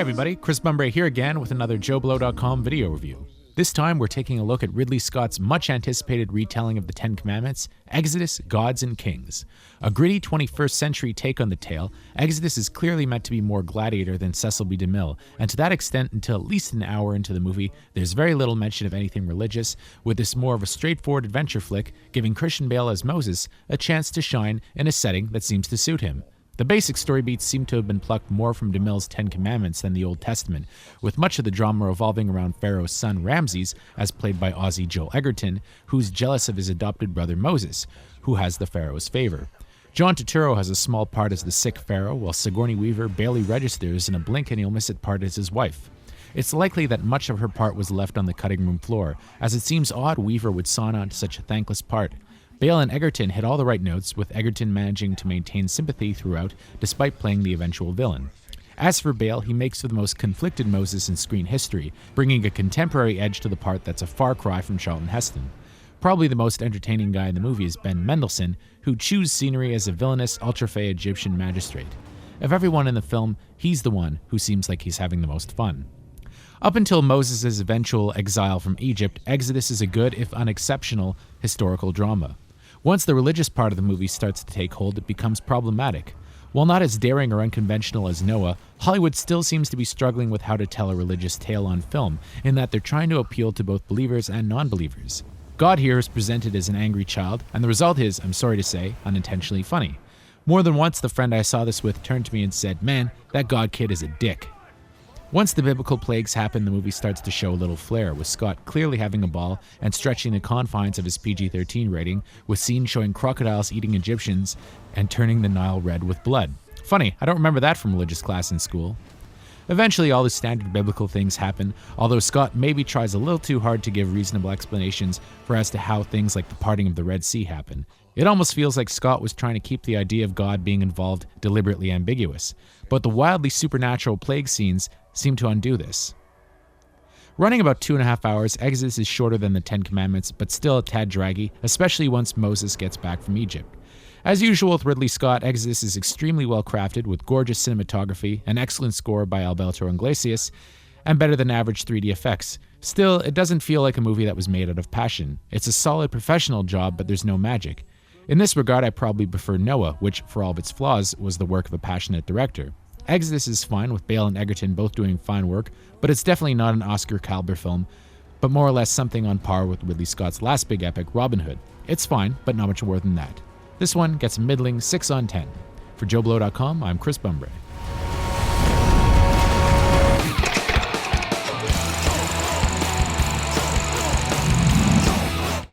everybody, Chris Bumbray here again with another JoBlo.com video review. This time we're taking a look at Ridley Scott's much anticipated retelling of the Ten Commandments, Exodus, Gods and Kings. A gritty 21st century take on the tale, Exodus is clearly meant to be more Gladiator than Cecil B. DeMille, and to that extent until at least an hour into the movie, there's very little mention of anything religious, with this more of a straightforward adventure flick, giving Christian Bale as Moses a chance to shine in a setting that seems to suit him. The basic story beats seem to have been plucked more from DeMille's Ten Commandments than the Old Testament, with much of the drama revolving around Pharaoh's son Ramses, as played by Aussie Joel Edgerton, who's jealous of his adopted brother Moses, who has the Pharaoh's favor. John Turturro has a small part as the sick Pharaoh, while Sigourney Weaver barely registers in a blink and you'll miss it part as his wife. It's likely that much of her part was left on the cutting room floor, as it seems odd Weaver would sign on to such a thankless part. Bale and Edgerton hit all the right notes, with Edgerton managing to maintain sympathy throughout despite playing the eventual villain. As for Bale, he makes for the most conflicted Moses in screen history, bringing a contemporary edge to the part that's a far cry from Charlton Heston. Probably the most entertaining guy in the movie is Ben Mendelsohn, who chews scenery as a villainous, ultra-fey Egyptian magistrate. Of everyone in the film, he's the one who seems like he's having the most fun. Up until Moses' eventual exile from Egypt, Exodus is a good, if unexceptional, historical drama. Once the religious part of the movie starts to take hold, it becomes problematic. While not as daring or unconventional as Noah, Hollywood still seems to be struggling with how to tell a religious tale on film, in that they're trying to appeal to both believers and non-believers. God here is presented as an angry child, and the result is, I'm sorry to say, unintentionally funny. More than once, the friend I saw this with turned to me and said, "Man, that God kid is a dick." Once the biblical plagues happen, the movie starts to show a little flair, with Scott clearly having a ball and stretching the confines of his PG-13 rating, with scenes showing crocodiles eating Egyptians and turning the Nile red with blood. Funny, I don't remember that from religious class in school. Eventually, all the standard biblical things happen, although Scott maybe tries a little too hard to give reasonable explanations for as to how things like the parting of the Red Sea happen. It almost feels like Scott was trying to keep the idea of God being involved deliberately ambiguous, but the wildly supernatural plague scenes seem to undo this. Running about 2.5 hours, Exodus is shorter than the Ten Commandments, but still a tad draggy, especially once Moses gets back from Egypt. As usual with Ridley Scott, Exodus is extremely well crafted, with gorgeous cinematography, an excellent score by Alberto Iglesias, and better than average 3D effects. Still, it doesn't feel like a movie that was made out of passion. It's a solid professional job, but there's no magic. In this regard, I probably prefer Noah, which, for all of its flaws, was the work of a passionate director. Exodus is fine, with Bale and Edgerton both doing fine work, but it's definitely not an Oscar-caliber film, but more or less something on par with Ridley Scott's last big epic, Robin Hood. It's fine, but not much more than that. This one gets a middling 6 on 10. For JoBlo.com, I'm Chris Bumbray.